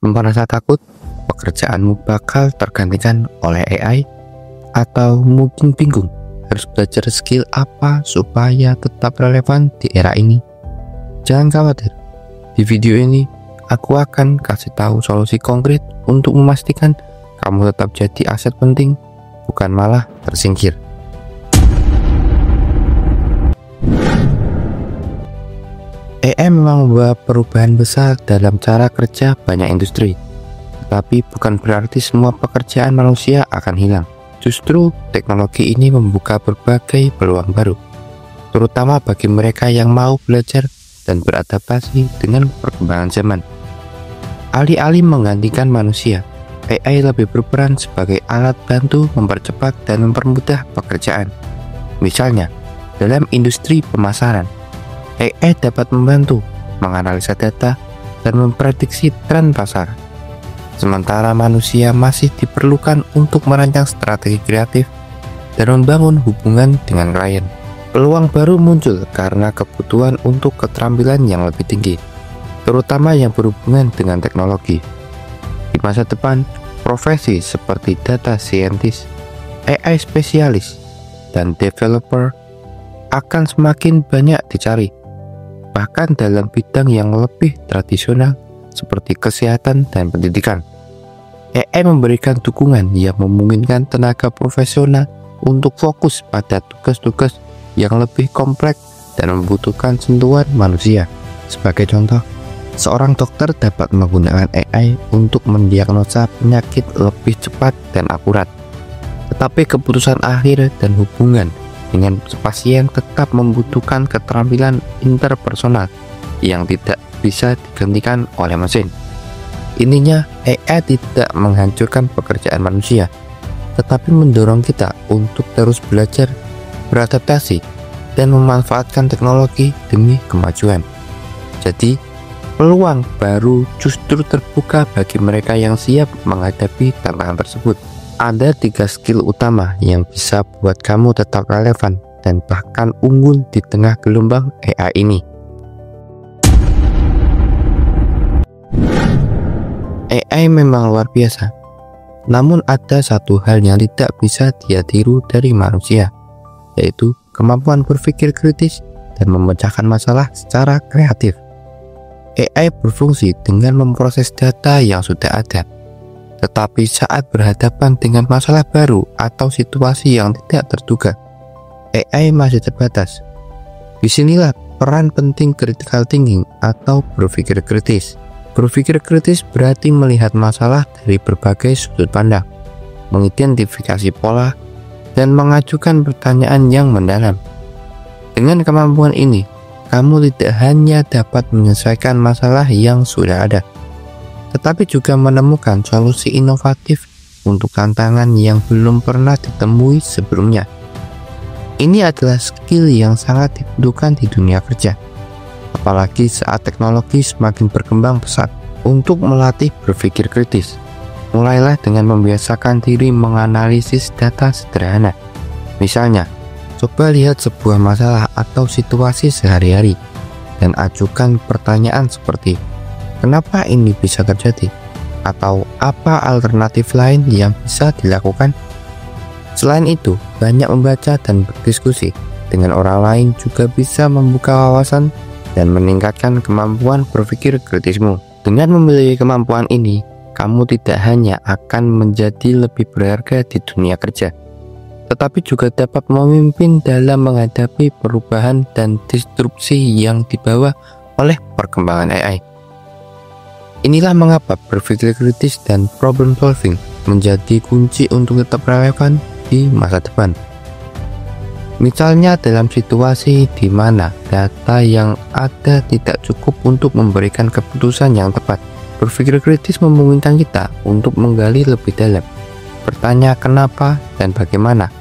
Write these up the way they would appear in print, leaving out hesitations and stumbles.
Merasa takut pekerjaanmu bakal tergantikan oleh AI? Atau mungkin bingung harus belajar skill apa supaya tetap relevan di era ini? Jangan khawatir, di video ini aku akan kasih tahu solusi konkret untuk memastikan kamu tetap jadi aset penting, bukan malah tersingkir. AI memang membawa perubahan besar dalam cara kerja banyak industri, tetapi bukan berarti semua pekerjaan manusia akan hilang. Justru teknologi ini membuka berbagai peluang baru, terutama bagi mereka yang mau belajar dan beradaptasi dengan perkembangan zaman. Alih-alih menggantikan manusia, AI lebih berperan sebagai alat bantu mempercepat dan mempermudah pekerjaan. Misalnya, dalam industri pemasaran, AI dapat membantu menganalisa data dan memprediksi tren pasar. Sementara manusia masih diperlukan untuk merancang strategi kreatif dan membangun hubungan dengan klien. Peluang baru muncul karena kebutuhan untuk keterampilan yang lebih tinggi, terutama yang berhubungan dengan teknologi. Di masa depan, profesi seperti data scientist, AI spesialis, dan developer akan semakin banyak dicari, bahkan dalam bidang yang lebih tradisional seperti kesehatan dan pendidikan. AI memberikan dukungan yang memungkinkan tenaga profesional untuk fokus pada tugas-tugas yang lebih kompleks dan membutuhkan sentuhan manusia. Sebagai contoh, seorang dokter dapat menggunakan AI untuk mendiagnosa penyakit lebih cepat dan akurat, tetapi keputusan akhir dan hubungan dengan pasien tetap membutuhkan keterampilan interpersonal yang tidak bisa digantikan oleh mesin. Intinya, AI tidak menghancurkan pekerjaan manusia, tetapi mendorong kita untuk terus belajar, beradaptasi, dan memanfaatkan teknologi demi kemajuan. Jadi, peluang baru justru terbuka bagi mereka yang siap menghadapi tantangan tersebut. Ada 3 skill utama yang bisa buat kamu tetap relevan dan bahkan unggul di tengah gelombang AI ini. AI memang luar biasa, namun ada satu hal yang tidak bisa dia tiru dari manusia, yaitu kemampuan berpikir kritis dan memecahkan masalah secara kreatif. AI berfungsi dengan memproses data yang sudah ada, tetapi saat berhadapan dengan masalah baru atau situasi yang tidak terduga, AI masih terbatas. Disinilah peran penting critical thinking atau berpikir kritis. Berpikir kritis berarti melihat masalah dari berbagai sudut pandang, mengidentifikasi pola, dan mengajukan pertanyaan yang mendalam. Dengan kemampuan ini, kamu tidak hanya dapat menyelesaikan masalah yang sudah ada, tetapi juga menemukan solusi inovatif untuk tantangan yang belum pernah ditemui sebelumnya. Ini adalah skill yang sangat dibutuhkan di dunia kerja, apalagi saat teknologi semakin berkembang pesat. Untuk melatih berpikir kritis, mulailah dengan membiasakan diri menganalisis data sederhana. Misalnya, coba lihat sebuah masalah atau situasi sehari-hari dan ajukan pertanyaan seperti, kenapa ini bisa terjadi? Atau apa alternatif lain yang bisa dilakukan? Selain itu, banyak membaca dan berdiskusi dengan orang lain juga bisa membuka wawasan dan meningkatkan kemampuan berpikir kritismu. Dengan memiliki kemampuan ini, kamu tidak hanya akan menjadi lebih berharga di dunia kerja, tetapi juga dapat memimpin dalam menghadapi perubahan dan disrupsi yang dibawa oleh perkembangan AI. Inilah mengapa berpikir kritis dan problem solving menjadi kunci untuk tetap relevan di masa depan. Misalnya dalam situasi di mana data yang ada tidak cukup untuk memberikan keputusan yang tepat, berpikir kritis memungkinkan kita untuk menggali lebih dalam, bertanya kenapa dan bagaimana,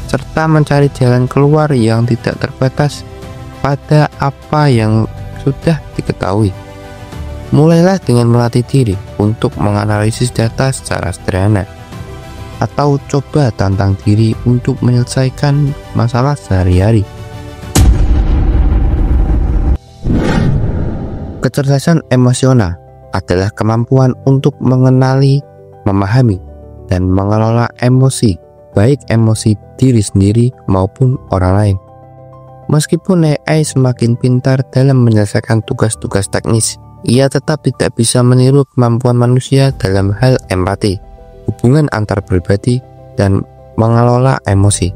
serta mencari jalan keluar yang tidak terbatas pada apa yang sudah diketahui. Mulailah dengan melatih diri untuk menganalisis data secara sederhana, atau coba tantang diri untuk menyelesaikan masalah sehari-hari. Kecerdasan emosional adalah kemampuan untuk mengenali, memahami, dan mengelola emosi, baik emosi diri sendiri maupun orang lain. Meskipun AI semakin pintar dalam menyelesaikan tugas-tugas teknis, ia tetap tidak bisa meniru kemampuan manusia dalam hal empati, hubungan antar pribadi, dan mengelola emosi.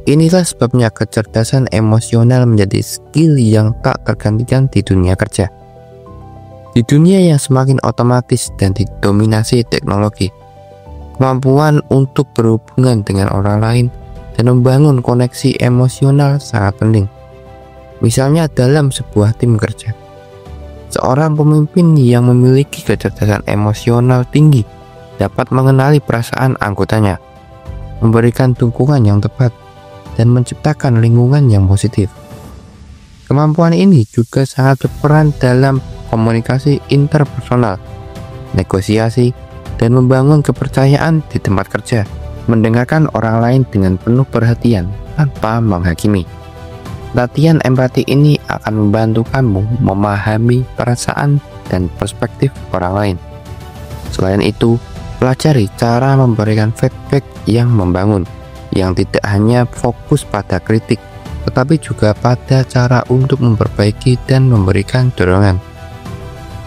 Inilah sebabnya kecerdasan emosional menjadi skill yang tak tergantikan di dunia kerja. Di dunia yang semakin otomatis dan didominasi teknologi, kemampuan untuk berhubungan dengan orang lain dan membangun koneksi emosional sangat penting. Misalnya dalam sebuah tim kerja, seorang pemimpin yang memiliki kecerdasan emosional tinggi dapat mengenali perasaan anggotanya, memberikan dukungan yang tepat, dan menciptakan lingkungan yang positif. Kemampuan ini juga sangat berperan dalam komunikasi interpersonal, negosiasi, dan membangun kepercayaan di tempat kerja, mendengarkan orang lain dengan penuh perhatian tanpa menghakimi. Latihan empati ini akan membantu kamu memahami perasaan dan perspektif orang lain. Selain itu, pelajari cara memberikan feedback yang membangun, yang tidak hanya fokus pada kritik, tetapi juga pada cara untuk memperbaiki dan memberikan dorongan.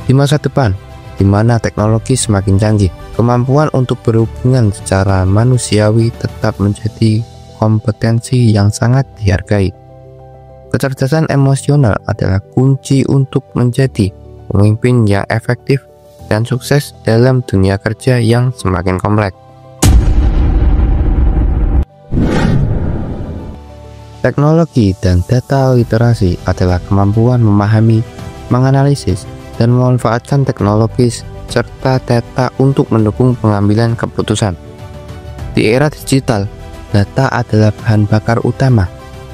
Di masa depan, di mana teknologi semakin canggih, kemampuan untuk berhubungan secara manusiawi tetap menjadi kompetensi yang sangat dihargai. Kecerdasan emosional adalah kunci untuk menjadi pemimpin yang efektif dan sukses dalam dunia kerja yang semakin kompleks. Teknologi dan data literasi adalah kemampuan memahami, menganalisis, dan memanfaatkan teknologi serta data untuk mendukung pengambilan keputusan. Di era digital, data adalah bahan bakar utama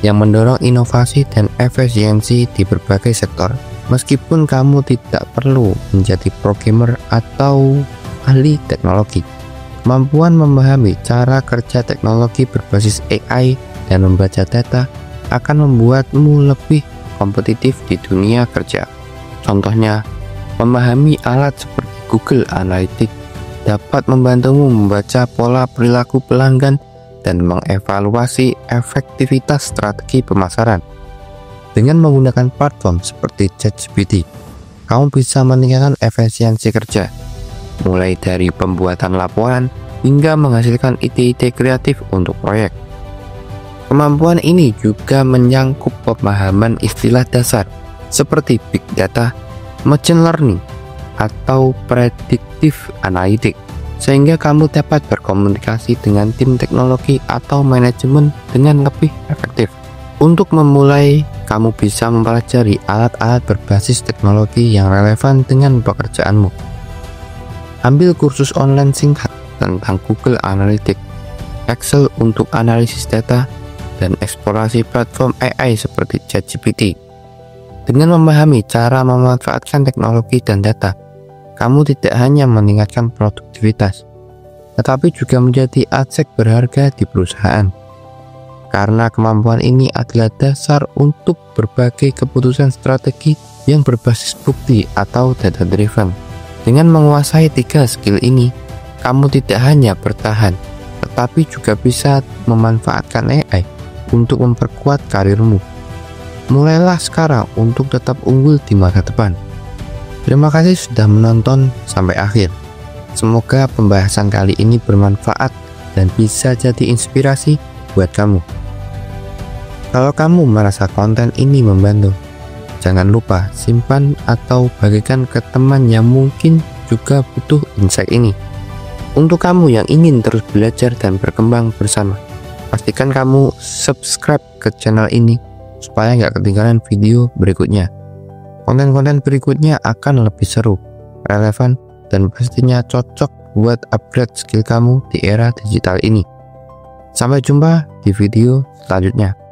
yang mendorong inovasi dan efisiensi di berbagai sektor. Meskipun kamu tidak perlu menjadi programmer atau ahli teknologi, kemampuan memahami cara kerja teknologi berbasis AI dan membaca data akan membuatmu lebih kompetitif di dunia kerja. Contohnya, memahami alat seperti Google Analytics dapat membantumu membaca pola perilaku pelanggan dan mengevaluasi efektivitas strategi pemasaran. Dengan menggunakan platform seperti ChatGPT, kamu bisa meningkatkan efisiensi kerja, mulai dari pembuatan laporan hingga menghasilkan ide-ide kreatif untuk proyek. Kemampuan ini juga menyangkut pemahaman istilah dasar seperti big data, machine learning, atau predictive analytics, sehingga kamu dapat berkomunikasi dengan tim teknologi atau manajemen dengan lebih efektif. Untuk memulai, kamu bisa mempelajari alat-alat berbasis teknologi yang relevan dengan pekerjaanmu. Ambil kursus online singkat tentang Google Analytics, Excel untuk analisis data, dan eksplorasi platform AI seperti ChatGPT. Dengan memahami cara memanfaatkan teknologi dan data, kamu tidak hanya meningkatkan produktivitas, tetapi juga menjadi aset berharga di perusahaan. Karena kemampuan ini adalah dasar untuk berbagai keputusan strategi yang berbasis bukti atau data-driven. Dengan menguasai 3 skill ini, kamu tidak hanya bertahan, tetapi juga bisa memanfaatkan AI untuk memperkuat karirmu. Mulailah sekarang untuk tetap unggul di masa depan. Terima kasih sudah menonton sampai akhir. Semoga pembahasan kali ini bermanfaat dan bisa jadi inspirasi buat kamu. Kalau kamu merasa konten ini membantu, jangan lupa simpan atau bagikan ke teman yang mungkin juga butuh insight ini. Untuk kamu yang ingin terus belajar dan berkembang bersama, pastikan kamu subscribe ke channel ini supaya nggak ketinggalan video berikutnya. Konten-konten berikutnya akan lebih seru, relevan, dan pastinya cocok buat upgrade skill kamu di era digital ini. Sampai jumpa di video selanjutnya.